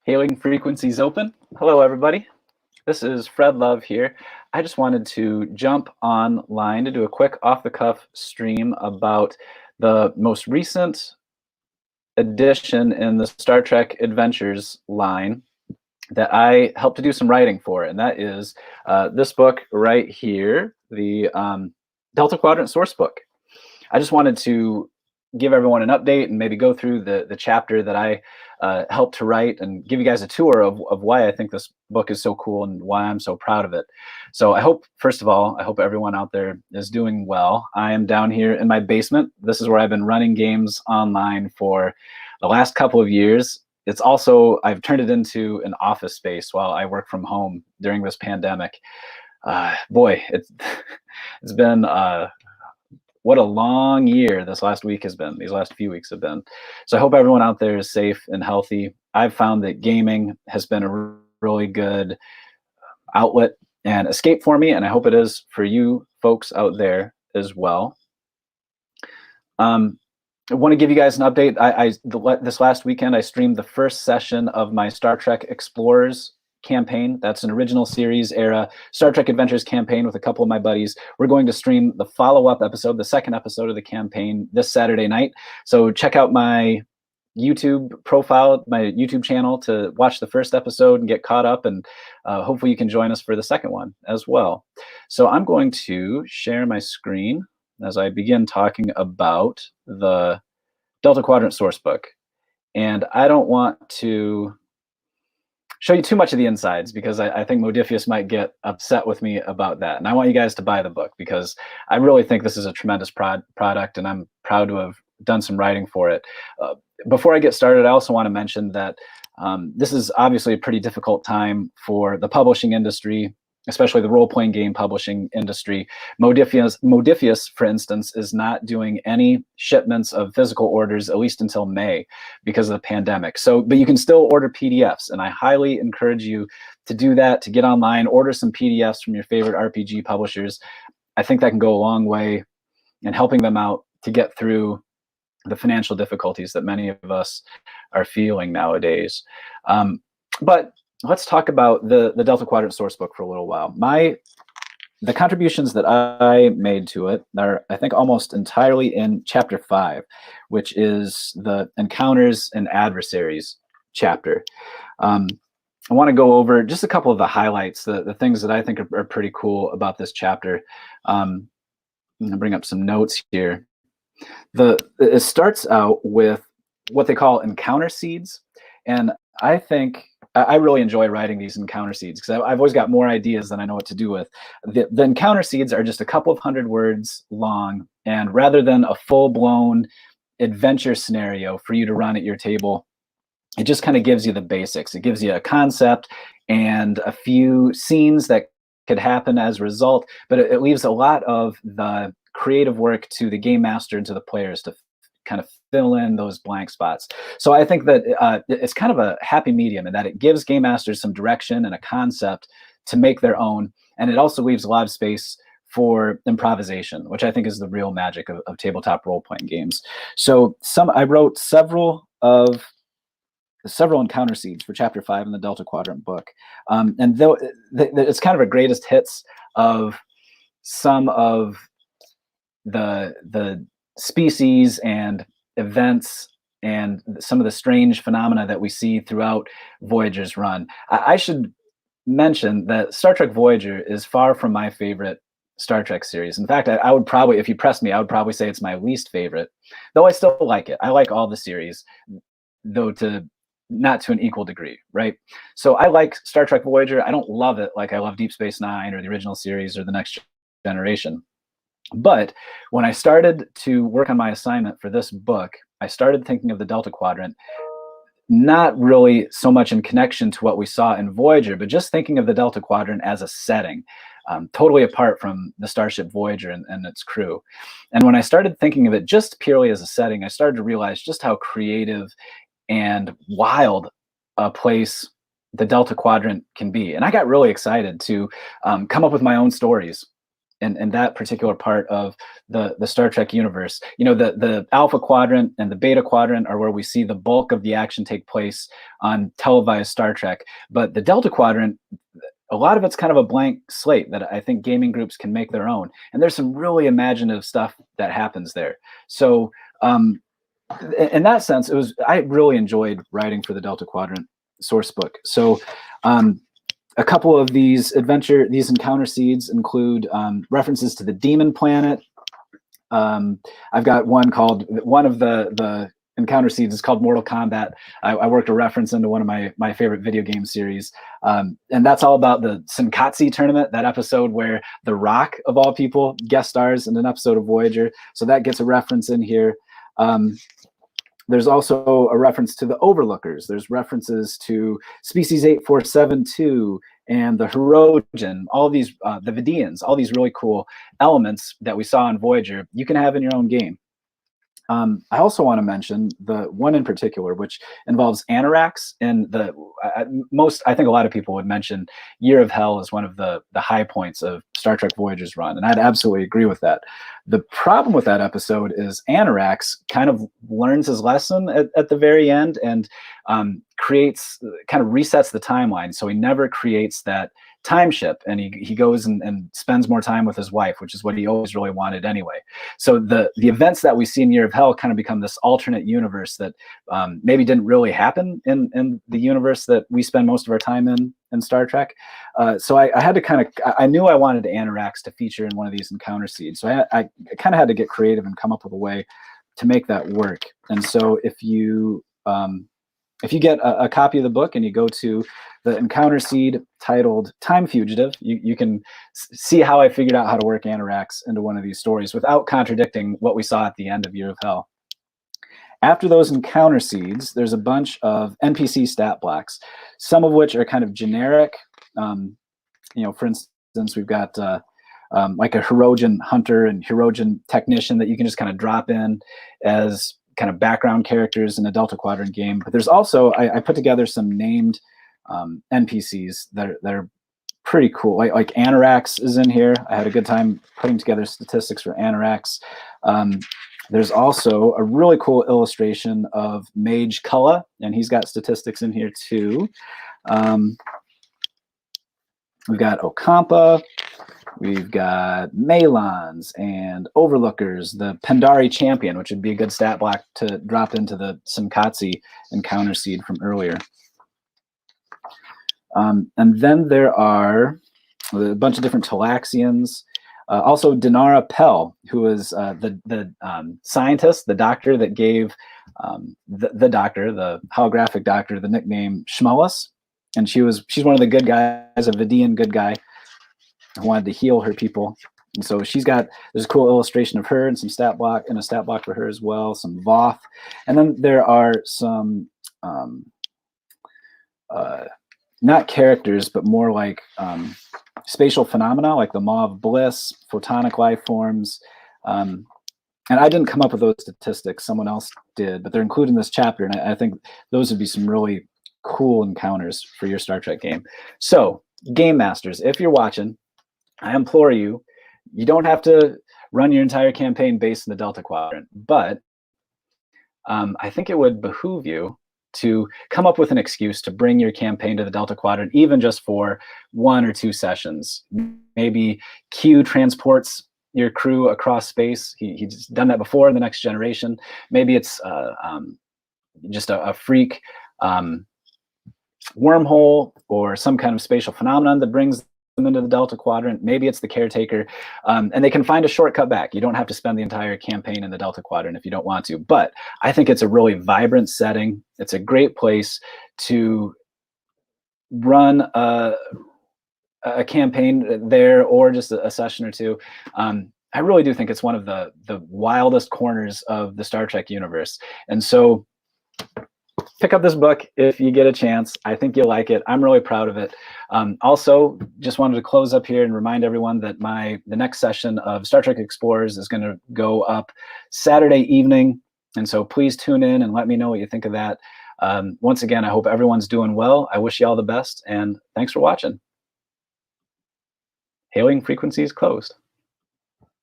Hailing frequencies open. Hello, everybody. This is Fred Love here. I just wanted to jump online to do a quick off-the-cuff stream about the most recent edition in the Star Trek Adventures line that I helped to do some writing for, and that is this book right here, the Delta Quadrant Sourcebook. I just wanted to give everyone an update and maybe go through the chapter that I helped to write and give you guys a tour of why I think this book is so cool and why I'm so proud of it. So I hope, first of all, I hope everyone out there is doing well. I am down here in my basement. This is where I've been running games online for the last couple of years. It's also, I've turned it into an office space while I work from home during this pandemic. Boy, it's been what a long year this last week has been, these last few weeks have been. So I hope everyone out there is safe and healthy. I've found that gaming has been a really good outlet and escape for me, and I hope it is for you folks out there as well. I want to give you guys an update. This last weekend, I streamed the first session of my Star Trek Explorers campaign. That's an original series era Star Trek Adventures campaign with a couple of my buddies. We're going to stream the follow-up episode, the second episode of the campaign, this Saturday night. So check out my YouTube profile, my YouTube channel, to watch the first episode and get caught up, and hopefully you can join us for the second one as well. So I'm going to share my screen as I begin talking about the Delta Quadrant Sourcebook. And I don't want to show you too much of the insides because I think Modifius might get upset with me about that. And I want you guys to buy the book because I really think this is a tremendous product, and I'm proud to have done some writing for it. Before I get started, I also want to mention that this is obviously a pretty difficult time for the publishing industry, especially the role-playing game publishing industry. Modifius, for instance, is not doing any shipments of physical orders, at least until May, because of the pandemic. So, but you can still order PDFs, and I highly encourage you to do that, to get online, order some PDFs from your favorite RPG publishers. I think that can go a long way in helping them out to get through the financial difficulties that many of us are feeling nowadays. But let's talk about the Delta Quadrant Sourcebook for a little while. The contributions that I made to it are, I think, almost entirely in Chapter 5, which is the Encounters and Adversaries chapter. I want to go over just a couple of the highlights, the things that I think are pretty cool about this chapter. I'm going to bring up some notes here. It starts out with what they call encounter seeds, and I think I really enjoy writing these encounter seeds because I've always got more ideas than I know what to do with. The encounter seeds are just a couple of hundred words long, and rather than a full-blown adventure scenario for you to run at your table, it just kind of gives you the basics. It gives you a concept and a few scenes that could happen as a result, but it leaves a lot of the creative work to the game master and to the players to kind of fill in those blank spots. So I think that it's kind of a happy medium in that it gives game masters some direction and a concept to make their own, and it also leaves a lot of space for improvisation, which I think is the real magic of tabletop role-playing games. So I wrote several encounter seeds for Chapter 5 in the Delta Quadrant book, and though it's kind of a greatest hits of some of the species and events and some of the strange phenomena that we see throughout Voyager's run. I should mention that Star Trek Voyager is far from my favorite Star Trek series. In fact, I would probably, if you pressed me, I would probably say it's my least favorite, though I still like it. I like all the series, though not to an equal degree, right? So I like Star Trek Voyager. I don't love it like I love Deep Space Nine or the original series or the Next Generation. But when I started to work on my assignment for this book, I started thinking of the Delta Quadrant, not really so much in connection to what we saw in Voyager, but just thinking of the Delta Quadrant as a setting, totally apart from the Starship Voyager and its crew. And when I started thinking of it just purely as a setting, I started to realize just how creative and wild a place the Delta Quadrant can be. And I got really excited to come up with my own stories in that particular part of the Star Trek universe. You know, the Alpha Quadrant and the Beta Quadrant are where we see the bulk of the action take place on televised Star Trek. But the Delta Quadrant, a lot of it's kind of a blank slate that I think gaming groups can make their own. And there's some really imaginative stuff that happens there. So in that sense, I really enjoyed writing for the Delta Quadrant Sourcebook. So a couple of these encounter seeds include references to the Demon Planet. I've got one of the encounter seeds is called Mortal Kombat. I worked a reference into one of my favorite video game series. And that's all about the Senkatsi tournament, that episode where The Rock, of all people, guest stars in an episode of Voyager. So that gets a reference in here. There's also a reference to the Overlookers. There's references to Species 8472 and the Hirogen, all these, the Vidians, all these really cool elements that we saw in Voyager, you can have in your own game. I also want to mention the one in particular, which involves Anoraks, and I think a lot of people would mention Year of Hell as one of the high points of Star Trek Voyager's run, and I'd absolutely agree with that. The problem with that episode is Anoraks kind of learns his lesson at the very end and kind of resets the timeline, so he never creates that time ship, and he goes and spends more time with his wife, which is what he always really wanted anyway. So the events that we see in Year of Hell kind of become this alternate universe that maybe didn't really happen in the universe that we spend most of our time in Star Trek. So I had to I knew I wanted Anoraks to feature in one of these encounter seeds. So I kind of had to get creative and come up with a way to make that work. And so if you get a copy of the book and you go to the encounter seed titled Time Fugitive, you can see how I figured out how to work Anoraks into one of these stories without contradicting what we saw at the end of Year of Hell. After those encounter seeds, there's a bunch of NPC stat blocks, some of which are kind of generic. For instance, we've got like a Hirogen hunter and Hirogen technician that you can just kind of drop in as kind of background characters in a Delta Quadrant game. But there's also, I put together some named NPCs that are pretty cool. Like Anoraks is in here. I had a good time putting together statistics for Anoraks. There's also a really cool illustration of Mage Cullen, and he's got statistics in here too. We've got Okampa. We've got Malons and Overlookers, the Pendari Champion, which would be a good stat block to drop into the Senkatsi encounter seed from earlier. And then there are a bunch of different Talaxians. Also Dinara Pell, who is the scientist, the doctor that gave the holographic doctor, the nickname Shmulus. And she's one of the good guys, a Vidian good guy, who wanted to heal her people. And so there's a cool illustration of her and some stat block, and a stat block for her as well, some Voth. And then there are some not characters, but more like spatial phenomena, like the Maw of Bliss, photonic life forms. And I didn't come up with those statistics, someone else did, but they're included in this chapter, and I think those would be some really cool encounters for your Star Trek game. So, Game Masters, if you're watching, I implore you, you don't have to run your entire campaign based in the Delta Quadrant, but I think it would behoove you to come up with an excuse to bring your campaign to the Delta Quadrant, even just for 1 or 2 sessions. Maybe Q transports your crew across space. He's done that before in The Next Generation. Maybe it's just a freak wormhole or some kind of spatial phenomenon that brings them into the Delta Quadrant. Maybe it's the caretaker, and they can find a shortcut back. You don't have to spend the entire campaign in the Delta Quadrant if you don't want to, but I think it's a really vibrant setting. It's a great place to run a campaign there, or just a session or two. I really do think it's one of the wildest corners of the Star Trek universe. And so pick up this book if you get a chance. I think you'll like it. I'm really proud of it. Also, just wanted to close up here and remind everyone that the next session of Star Trek Explorers is going to go up Saturday evening. And so please tune in and let me know what you think of that. Once again, I hope everyone's doing well. I wish you all the best, and thanks for watching. Hailing frequencies closed.